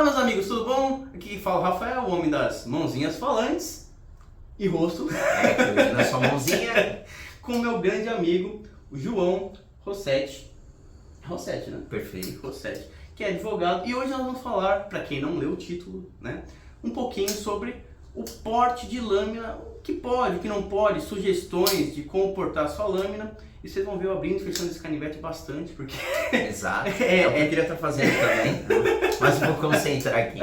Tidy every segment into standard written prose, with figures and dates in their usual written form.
Fala, meus amigos, tudo bom? Aqui quem fala o Rafael, o homem das mãozinhas falantes e rosto. Que hoje na sua mãozinha. Com o meu grande amigo, o João Rossetti. Rossetti, né? Perfeito. Rossetti, que é advogado. E hoje nós vamos falar, para quem não leu o título, né, um pouquinho sobre o porte de lâmina, o que pode, o que não pode, sugestões de como portar a sua lâmina. E vocês vão ver eu abrindo e fechando esse canivete bastante, porque... Exato. É o que eu queria estar fazendo também. Mas vou concentrar aqui.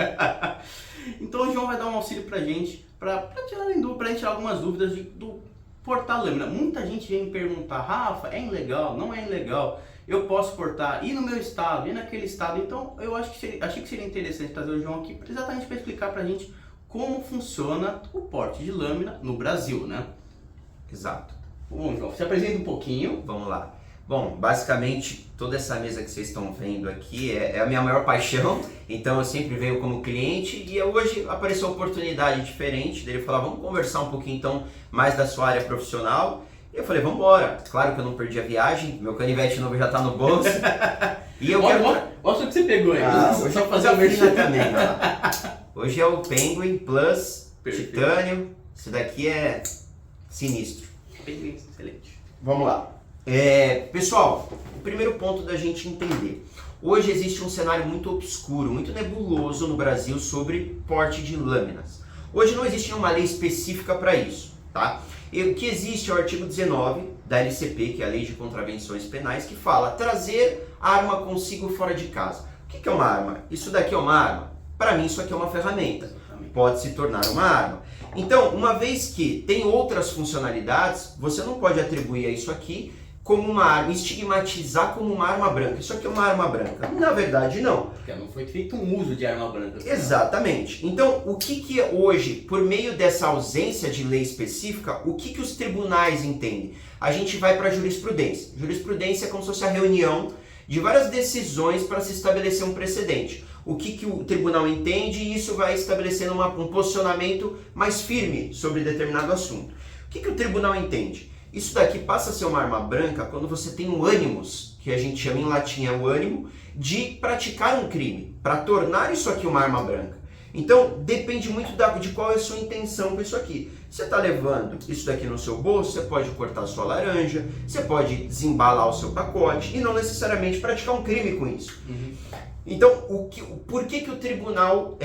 Então o João vai dar um auxílio pra gente, pra gente tirar algumas dúvidas do portar lâmina. Muita gente vem me perguntar, Rafa, é ilegal? Não é ilegal? Eu posso portar? E no meu estado? E naquele estado? Então eu achei que seria interessante trazer o João aqui exatamente para explicar pra gente como funciona o porte de lâmina no Brasil, né? Exato. Bom, João, se apresenta um pouquinho. Vamos lá. Bom, basicamente toda essa mesa que vocês estão vendo aqui é a minha maior paixão, então eu sempre venho como cliente e hoje apareceu uma oportunidade diferente dele falar, vamos conversar um pouquinho então mais da sua área profissional. E eu falei, vamos embora. Claro que eu não perdi a viagem, meu canivete novo já está no bolso. E eu quero... Mostra o que você pegou aí. Hoje eu vou fazer a merchan também, ó. Hoje é o Penguin Plus Perfeito. Titânio, esse daqui é sinistro. Penguin, excelente. Vamos lá. Pessoal, o primeiro ponto da gente entender. Hoje existe um cenário muito obscuro, muito nebuloso no Brasil sobre porte de lâminas. Hoje não existe uma lei específica para isso, tá? E o que existe é o artigo 19 da LCP, que é a Lei de Contravenções Penais, que fala trazer arma consigo fora de casa. O que é uma arma? Isso daqui é uma arma? Para mim isso aqui é uma ferramenta. Exatamente. Pode se tornar uma arma. Então, uma vez que tem outras funcionalidades, você não pode atribuir a isso aqui como uma arma, estigmatizar como uma arma branca. Isso aqui é uma arma branca. Na verdade, não. Porque não foi feito um uso de arma branca. Exatamente. Então, o que hoje, por meio dessa ausência de lei específica, o que os tribunais entendem? A gente vai para a jurisprudência. Jurisprudência é como se fosse a reunião de várias decisões para se estabelecer um precedente. O que o tribunal entende e isso vai estabelecendo um posicionamento mais firme sobre determinado assunto. O que o tribunal entende? Isso daqui passa a ser uma arma branca quando você tem um ânimos, que a gente chama em latim é o ânimo, de praticar um crime, para tornar isso aqui uma arma branca. Então, depende muito de qual é a sua intenção com isso aqui. Você está levando isso daqui no seu bolso, você pode cortar a sua laranja, você pode desembalar o seu pacote e não necessariamente praticar um crime com isso. Uhum. Então, por que o tribunal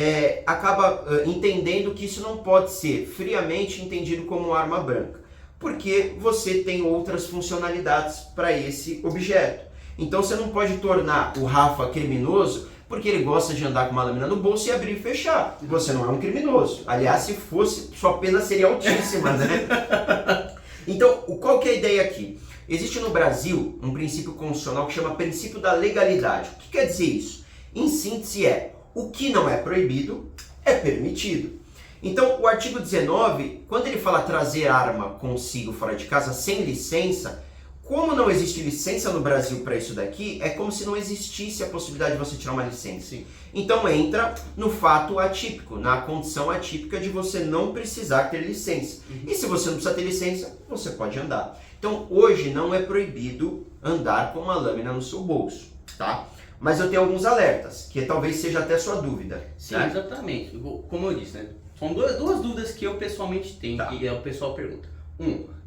acaba entendendo que isso não pode ser friamente entendido como arma branca? Porque você tem outras funcionalidades para esse objeto. Então você não pode tornar o Rafa criminoso porque ele gosta de andar com uma lâmina no bolso e abrir e fechar. Você não é um criminoso. Aliás, se fosse, sua pena seria altíssima, né? Então, qual que é a ideia aqui? Existe no Brasil um princípio constitucional que chama princípio da legalidade. O que quer dizer isso? Em síntese o que não é proibido é permitido. Então, o artigo 19, quando ele fala trazer arma consigo fora de casa sem licença, como não existe licença no Brasil para isso daqui, é como se não existisse a possibilidade de você tirar uma licença. Sim. Então entra no fato atípico, na condição atípica de você não precisar ter licença. E se você não precisa ter licença, você pode andar. Então, hoje não é proibido andar com uma lâmina no seu bolso, tá? Mas eu tenho alguns alertas, que talvez seja até sua dúvida. Sim, né? exatamente. Como eu disse, né? São duas dúvidas que eu pessoalmente tenho, Tá. que o pessoal pergunta.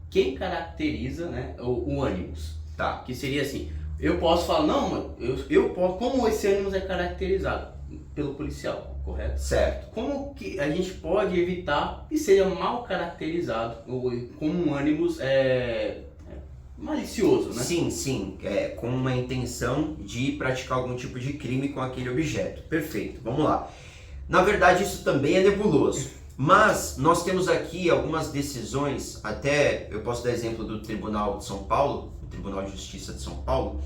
Quem caracteriza, né, o ânimos? Tá. Que seria assim, eu posso falar, não, mano, eu posso, como esse ânimos é caracterizado? Pelo policial, correto? Certo. Como que a gente pode evitar que seja mal caracterizado ou como um ânimos malicioso, né? Sim, com uma intenção de praticar algum tipo de crime com aquele objeto. Perfeito, vamos lá. Na verdade, isso também é nebuloso, mas nós temos aqui algumas decisões, até eu posso dar exemplo do Tribunal de São Paulo, o Tribunal de Justiça de São Paulo,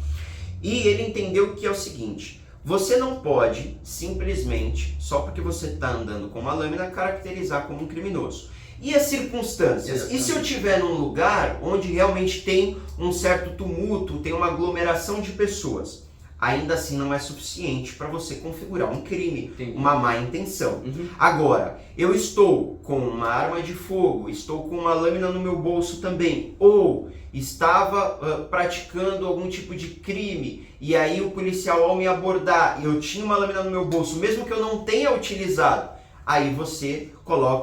e ele entendeu que é o seguinte, você não pode simplesmente, só porque você está andando com uma lâmina, caracterizar como um criminoso. E as circunstâncias? E se eu estiver num lugar onde realmente tem um certo tumulto, tem uma aglomeração de pessoas? Ainda assim não é suficiente para você configurar um crime, Entendi. uma má intenção. Uhum. Agora, eu estou com uma arma de fogo, estou com uma lâmina no meu bolso também, ou estava praticando algum tipo de crime e aí o policial ao me abordar, eu tinha uma lâmina no meu bolso, mesmo que eu não tenha utilizado, aí você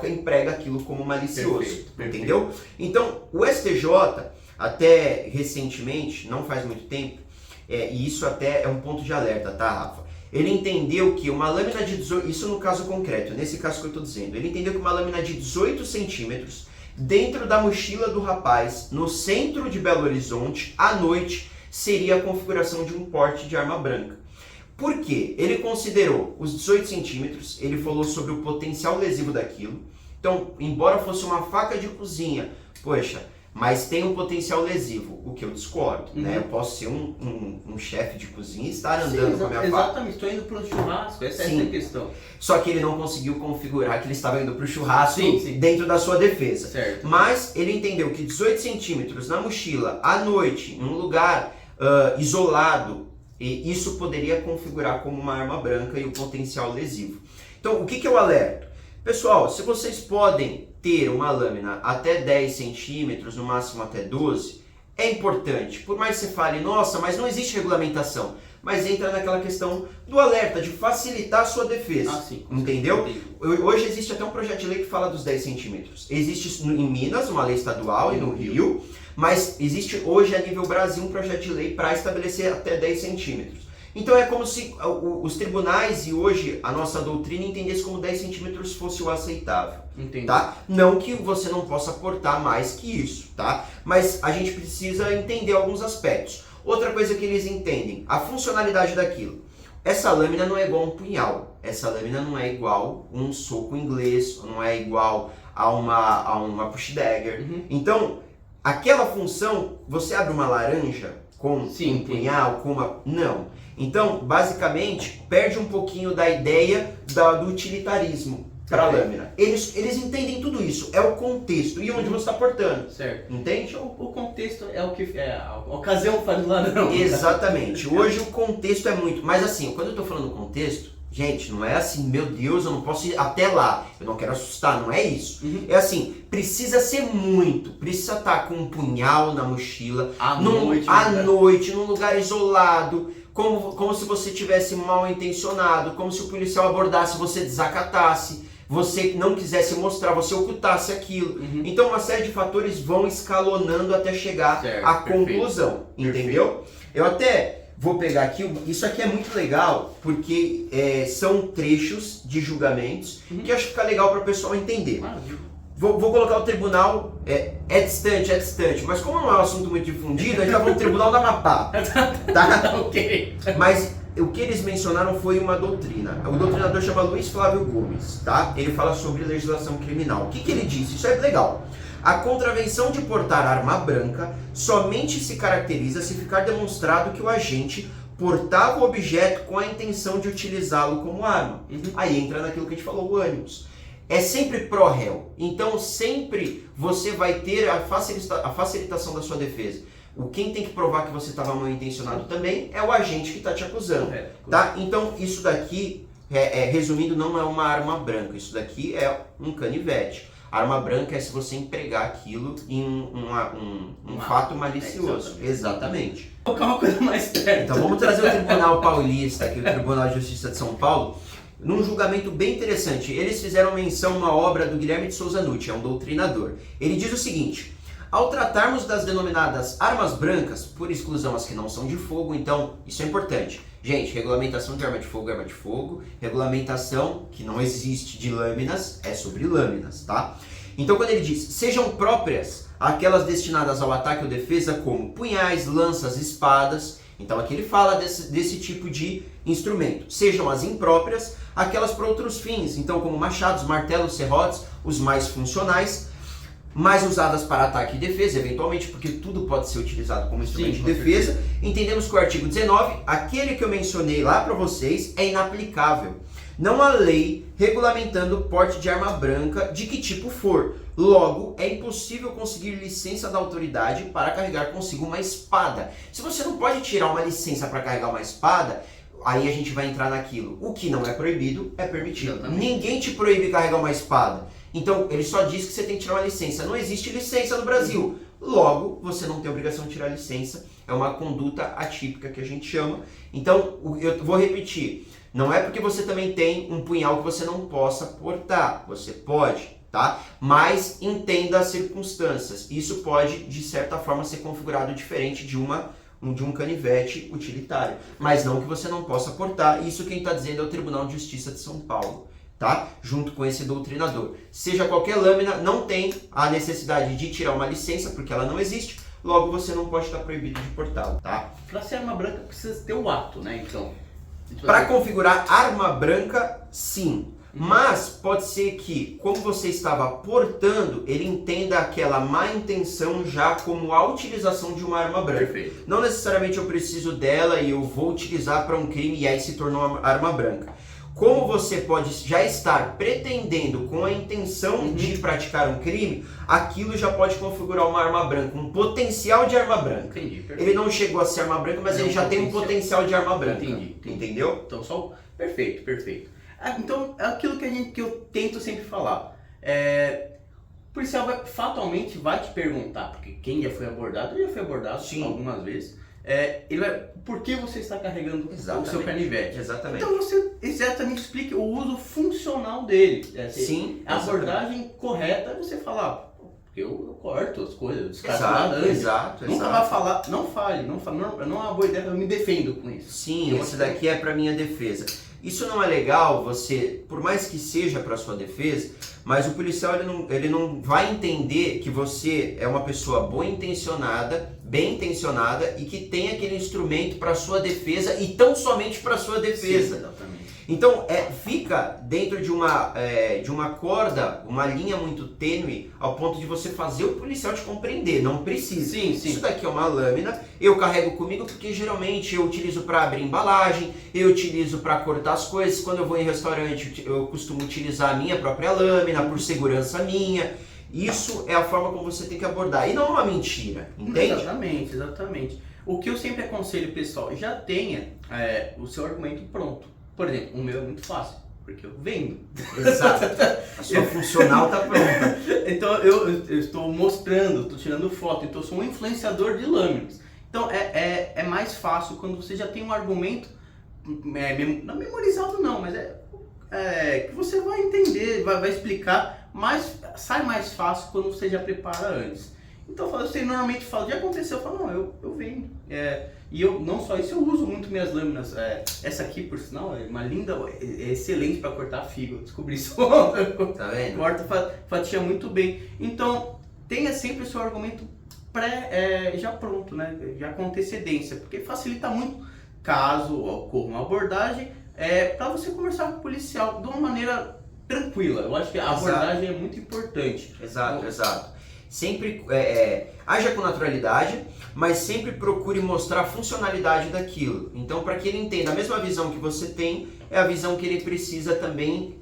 emprega aquilo como malicioso, Perfeito. entendeu? Então, o STJ, até recentemente, não faz muito tempo, e isso até é um ponto de alerta, tá, Rafa? Ele entendeu que uma lâmina de 18, isso no caso concreto, nesse caso que eu estou dizendo, ele entendeu que uma lâmina de 18 centímetros dentro da mochila do rapaz, no centro de Belo Horizonte, à noite, seria a configuração de um porte de arma branca. Por quê? Ele considerou os 18 centímetros, ele falou sobre o potencial lesivo daquilo. Então, embora fosse uma faca de cozinha, poxa, mas tem um potencial lesivo, o que eu discordo, né? Eu posso ser um chefe de cozinha e estar andando com a minha faca. Exatamente, estou indo para um churrasco, essa é a questão. Só que ele não conseguiu configurar que ele estava indo para o churrasco Sim. dentro da sua defesa. Certo. Mas ele entendeu que 18 centímetros na mochila, à noite, em um lugar isolado, e isso poderia configurar como uma arma branca e o potencial lesivo. Então, o que eu alerto? Pessoal, se vocês podem ter uma lâmina até 10 centímetros, no máximo até 12, é importante. Por mais que você fale, nossa, mas não existe regulamentação. Mas entra naquela questão do alerta, de facilitar a sua defesa. Ah, sim. Entendeu? Hoje existe até um projeto de lei que fala dos 10 centímetros. Existe em Minas, uma lei estadual, e no Rio, mas existe hoje a nível Brasil um projeto de lei para estabelecer até 10 centímetros. Então é como se os tribunais e hoje a nossa doutrina entendesse como 10 centímetros fosse o aceitável. Entendi. Tá? Não que você não possa portar mais que isso, tá? Mas a gente precisa entender alguns aspectos. Outra coisa que eles entendem, a funcionalidade daquilo. Essa lâmina não é igual a um punhal, essa lâmina não é igual a um soco inglês, não é igual a uma push dagger. Então, aquela função, você abre uma laranja com um punhal, com uma... Não. Então, basicamente, perde um pouquinho da ideia do utilitarismo para a lâmina. Eles entendem tudo isso, é o contexto e onde você está portando. Certo. Entende? O contexto é o que a ocasião faz o ladrão. Exatamente. Hoje o contexto é muito... Mas assim, quando eu estou falando contexto, gente, não é assim, meu Deus, eu não posso ir até lá, eu não quero assustar, não é isso. É assim, precisa ser muito, precisa estar com um punhal na mochila, à noite, num lugar isolado, como se você tivesse mal intencionado, como se o policial abordasse, você desacatasse, você não quisesse mostrar, você ocultasse aquilo. Então uma série de fatores vão escalonando até chegar à conclusão, entendeu? Eu até vou pegar aqui, isso aqui é muito legal, porque são trechos de julgamentos que eu acho que fica legal para o pessoal entender. Vou colocar o tribunal, é distante, mas como não é um assunto muito difundido, a gente vai para o tribunal da Amapá, tá? Ok. Mas o que eles mencionaram foi uma doutrina. O doutrinador chama Luiz Flávio Gomes, tá? Ele fala sobre legislação criminal. O que ele disse? Isso é legal. A contravenção de portar arma branca somente se caracteriza se ficar demonstrado que o agente portava o objeto com a intenção de utilizá-lo como arma. Aí entra naquilo que a gente falou, o ânimos. É sempre pró-réu. Então sempre você vai ter a facilitação da sua defesa. Quem tem que provar que você estava mal intencionado também é o agente que está te acusando. Tá? Então isso daqui, resumindo, não é uma arma branca. Isso daqui é um canivete. Arma branca é se você empregar aquilo em um fato malicioso. Exatamente. Vou colocar uma coisa mais perto. Então vamos trazer o Tribunal Paulista, aqui o Tribunal de Justiça de São Paulo, num julgamento bem interessante. Eles fizeram menção a uma obra do Guilherme de Souza Nucci, é um doutrinador. Ele diz o seguinte: ao tratarmos das denominadas armas brancas, por exclusão as que não são de fogo, então isso é importante. Gente, regulamentação de arma de fogo, regulamentação que não existe de lâminas, é sobre lâminas, tá? Então quando ele diz, sejam próprias aquelas destinadas ao ataque ou defesa como punhais, lanças, espadas, então aqui ele fala desse tipo de instrumento. Sejam as impróprias, aquelas para outros fins, então como machados, martelos, serrotes, os mais funcionais, mais usadas para ataque e defesa, eventualmente, porque tudo pode ser utilizado como instrumento de defesa. Entendemos que o artigo 19, aquele que eu mencionei lá para vocês, é inaplicável. Não há lei regulamentando o porte de arma branca de que tipo for. Logo, é impossível conseguir licença da autoridade para carregar consigo uma espada. Se você não pode tirar uma licença para carregar uma espada, aí a gente vai entrar naquilo. O que não é proibido é permitido. Exatamente. Ninguém te proíbe carregar uma espada. Então, ele só diz que você tem que tirar uma licença. Não existe licença no Brasil. logo você não tem obrigação de tirar a licença, é uma conduta atípica que a gente chama. Então, eu vou repetir, não é porque você também tem um punhal que você não possa portar, você pode, tá? Mas entenda as circunstâncias, isso pode de certa forma ser configurado diferente de um canivete utilitário, mas não que você não possa portar. Isso quem está dizendo é o Tribunal de Justiça de São Paulo, tá? Junto com esse doutrinador. Seja qualquer lâmina, não tem a necessidade de tirar uma licença, porque ela não existe, logo você não pode estar proibido de portá-la, tá? Para ser arma branca precisa ter o ato, né? Então, para configurar arma branca, sim. Mas pode ser que, como você estava portando, ele entenda aquela má intenção já como a utilização de uma arma branca. Perfeito. Não necessariamente eu preciso dela e eu vou utilizar para um crime e aí se tornou uma arma branca. Como você pode já estar pretendendo com a intenção de praticar um crime, aquilo já pode configurar uma arma branca, um potencial de arma branca. Entendi, perfeito. Ele não chegou a ser arma branca, mas ele já tem um potencial de arma branca. Entendi. Entendeu? Então, perfeito, perfeito. Então, é aquilo que eu tento sempre falar. O policial fatalmente vai te perguntar, porque quem já foi abordado, eu já fui abordado Sim. algumas vezes. Ele vai, por que você está carregando o seu canivete? Exatamente. Então você exatamente explique o uso funcional dele. Sim. A abordagem correta é você falar, porque eu corto as coisas, eu descarto nada antes. Exato. Nunca vai falar, não fale, não é uma boa ideia, eu me defendo com isso. Sim, esse daqui é para minha defesa. Isso não é legal, você, por mais que seja para sua defesa, mas o policial ele não vai entender que você é uma pessoa bem intencionada e que tem aquele instrumento para sua defesa e tão somente para sua defesa. Sim, exatamente. Então, fica dentro de uma corda, uma linha muito tênue, ao ponto de você fazer o policial te compreender. Não precisa. Sim, sim. Isso daqui é uma lâmina, eu carrego comigo porque geralmente eu utilizo para abrir embalagem, eu utilizo para cortar as coisas. Quando eu vou em restaurante, eu costumo utilizar a minha própria lâmina, por segurança minha. Isso é a forma como você tem que abordar. E não é uma mentira, entende? Exatamente, exatamente. O que eu sempre aconselho, pessoal, já tenha o seu argumento pronto. Por exemplo, o meu é muito fácil, porque eu vendo. Exato. A sua funcional tá pronta. Então eu estou mostrando, estou tirando foto, então eu sou um influenciador de lâminas. Então é mais fácil quando você já tem um argumento, não memorizado não, mas que você vai entender, vai explicar, mas sai mais fácil quando você já prepara antes. Então você normalmente fala, já aconteceu, eu falo, não, eu vendo. E eu, não só isso, eu uso muito minhas lâminas. Essa aqui, por sinal, é uma linda, é excelente para cortar figo. Descobri isso ontem. Tá vendo? Corta, fatia muito bem. Então, tenha sempre o seu argumento já pronto, né? Já com antecedência, porque facilita muito caso ocorra uma abordagem, para você conversar com o policial de uma maneira tranquila. Eu acho que a abordagem é muito importante. Exato. Sempre haja com naturalidade, mas sempre procure mostrar a funcionalidade daquilo. Então, para que ele entenda a mesma visão que você tem, é a visão que ele precisa também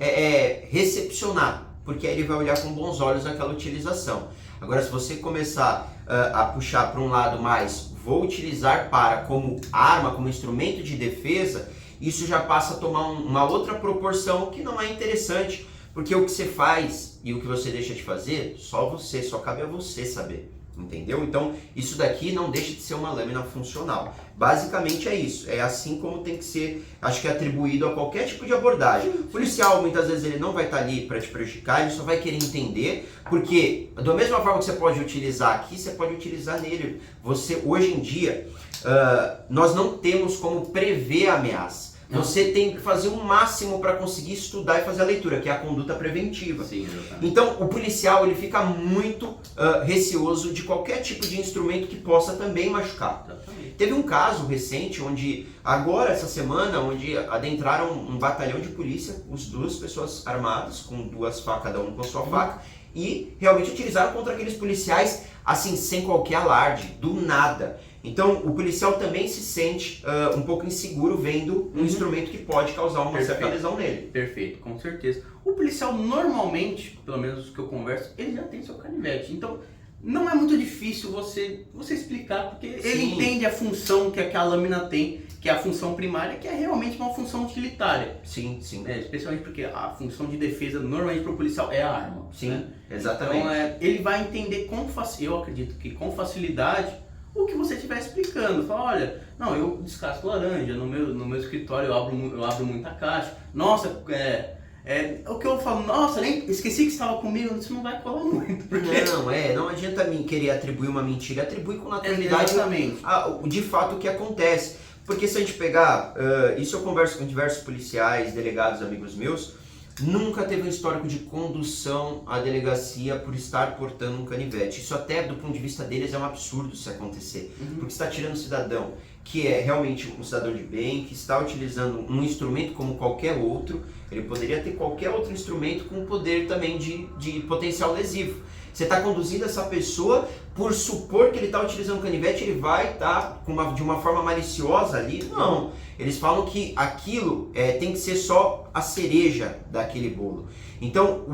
recepcionar, porque aí ele vai olhar com bons olhos aquela utilização. Agora, se você começar a puxar para um lado mais, vou utilizar como arma, como instrumento de defesa, isso já passa a tomar uma outra proporção que não é interessante. Porque o que você faz e o que você deixa de fazer, só cabe a você saber, entendeu? Então, isso daqui não deixa de ser uma lâmina funcional. Basicamente é isso, é assim como tem que ser, acho que atribuído a qualquer tipo de abordagem. O policial, muitas vezes, ele não vai estar ali para te prejudicar, ele só vai querer entender, porque da mesma forma que você pode utilizar aqui, você pode utilizar nele. Hoje em dia, nós não temos como prever a ameaça. Você tem que fazer o máximo para conseguir estudar e fazer a leitura, que é a conduta preventiva. Sim, então, o policial ele fica muito receoso de qualquer tipo de instrumento que possa também machucar. Exatamente. Teve um caso recente, agora essa semana, onde adentraram um batalhão de polícia, duas pessoas armadas, com duas facas, cada um com a sua faca, e realmente utilizaram contra aqueles policiais, assim, sem qualquer alarde, do nada. Então, o policial também se sente um pouco inseguro vendo um instrumento que pode causar uma certa lesão nele. Perfeito, com certeza. O policial normalmente, pelo menos os que eu converso, ele já tem seu canivete. Então, não é muito difícil você explicar, porque ele entende a função que aquela lâmina tem, que é a função primária, que é realmente uma função utilitária. Sim, sim. Né? Especialmente porque a função de defesa, normalmente para o policial, é a arma. Sim, né? exatamente. Então, ele vai entender eu acredito que com facilidade, o que você estiver explicando. Fala, olha, não, eu descasco laranja, no meu escritório eu abro muita caixa. Nossa, o que eu falo, nossa, nem esqueci que estava comigo, isso não vai colar muito. Porque... Não adianta mim querer atribuir uma mentira, atribui com naturalidade de fato o que acontece. Porque se a gente pegar, isso eu converso com diversos policiais, delegados, amigos meus, nunca teve um histórico de condução à delegacia por estar portando um canivete. Isso até do ponto de vista deles é um absurdo se acontecer, porque está tirando um cidadão que é realmente um cidadão de bem, que está utilizando um instrumento como qualquer outro. Ele poderia ter qualquer outro instrumento com poder também de potencial lesivo. Você está conduzindo essa pessoa, por supor que ele está utilizando canivete, ele vai estar de uma forma maliciosa ali? Não. Eles falam que aquilo tem que ser só a cereja daquele bolo. Então,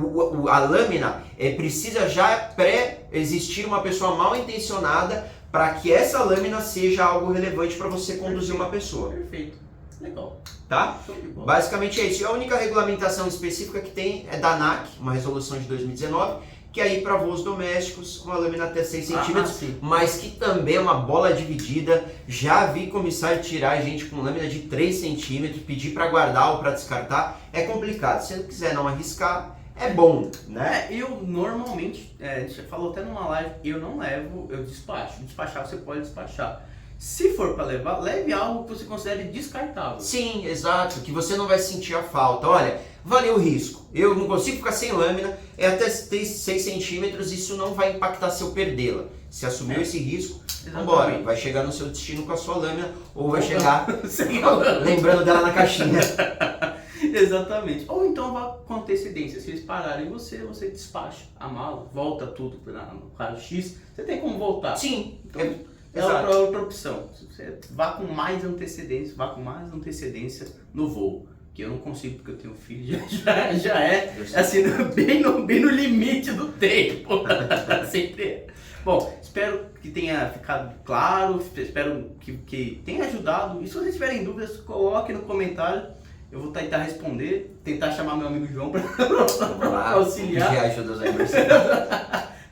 a lâmina precisa já pré-existir uma pessoa mal intencionada para que essa lâmina seja algo relevante para você conduzir uma pessoa. Perfeito. Legal. Tá? Basicamente é isso. E a única regulamentação específica que tem é da ANAC, uma resolução de 2019, que é aí para voos domésticos, uma lâmina até 6 centímetros, mas que também é uma bola dividida. Já vi comissário tirar gente com lâmina de 3 centímetros, pedir para guardar ou para descartar. É complicado. Se não quiser não arriscar, é bom, né? Eu normalmente, você falou até numa live, eu não levo, eu despacho. Despachar você pode despachar. Se for para levar, leve algo que você considere descartável. Sim, exato, que você não vai sentir a falta. Olha, valeu o risco. Eu não consigo ficar sem lâmina, é até 6 centímetros, isso não vai impactar se eu perdê-la. Se assumiu esse risco, vambora. Vai chegar no seu destino com a sua lâmina, ou vai chegar sem a lâmina, lembrando dela na caixinha. Exatamente. Ou então vá com antecedência. Se eles pararem você despacha a mala, volta tudo no raio-x. Você tem como voltar. Sim. Então, é outra opção. Você vá com mais antecedência, no voo. Que eu não consigo porque eu tenho filho, já é assim, bem no limite do tempo. Sempre é. Bom, espero que tenha ficado claro, espero que tenha ajudado. E se vocês tiverem dúvidas, coloque no comentário. Eu vou tentar responder, tentar chamar meu amigo João para auxiliar. Que ajuda os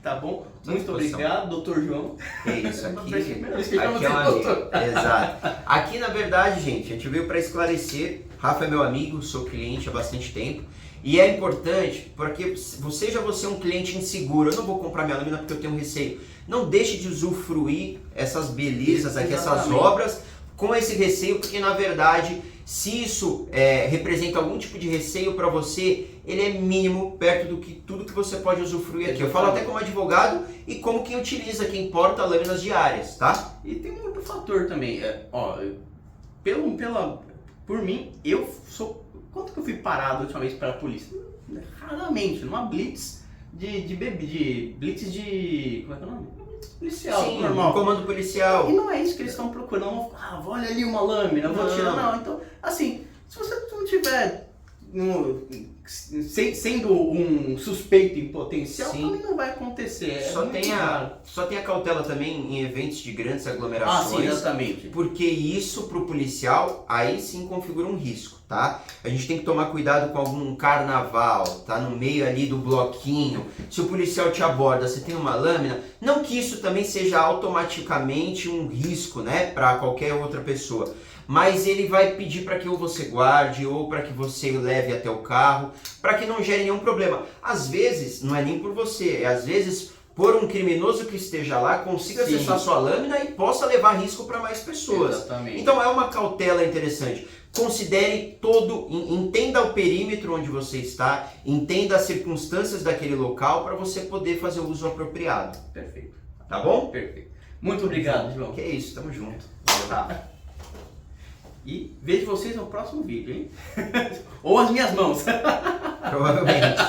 Tá bom? Muito obrigado, doutor João. É isso, aqui é um amigo. Exato. Aqui, na verdade, gente, a gente veio para esclarecer. Rafa é meu amigo, sou cliente há bastante tempo. E é importante, porque seja você um cliente inseguro, eu não vou comprar minha lâmina porque eu tenho receio. Não deixe de usufruir essas belezas aqui, essas obras, com esse receio, porque na verdade, se isso representa algum tipo de receio para você, ele é mínimo perto do que tudo que você pode usufruir aqui. Eu falo até como advogado e como quem utiliza, quem porta lâminas diárias, tá? E tem um outro fator também, por mim, eu sou... Quanto que eu fui parado a última vez pela polícia? Raramente, numa blitz blitz de... Como é que é o nome? Policial, sim, normal. Comando policial. E não é isso que eles estão procurando. Olha ali uma lâmina, vou tirar. Não, então, assim, se você não tiver sendo um suspeito em potencial, também não vai acontecer. Só tem a cautela também em eventos de grandes aglomerações. Sim, exatamente. Porque isso pro policial, aí sim configura um risco, tá? A gente tem que tomar cuidado com algum carnaval, tá? No meio ali do bloquinho. Se o policial te aborda, você tem uma lâmina, não que isso também seja automaticamente um risco, né? Para qualquer outra pessoa. Mas ele vai pedir para que ou você guarde ou para que você leve até o carro, para que não gere nenhum problema. Às vezes, não é nem por você, às vezes por um criminoso que esteja lá, consiga acessar sua lâmina e possa levar risco para mais pessoas. Exatamente. Então é uma cautela interessante. Considere entenda o perímetro onde você está, entenda as circunstâncias daquele local para você poder fazer o uso apropriado. Perfeito. Tá bom? Perfeito. Muito obrigado, João. Que é isso, tamo junto. E vejo vocês no próximo vídeo, hein? Ou as minhas mãos. Provavelmente.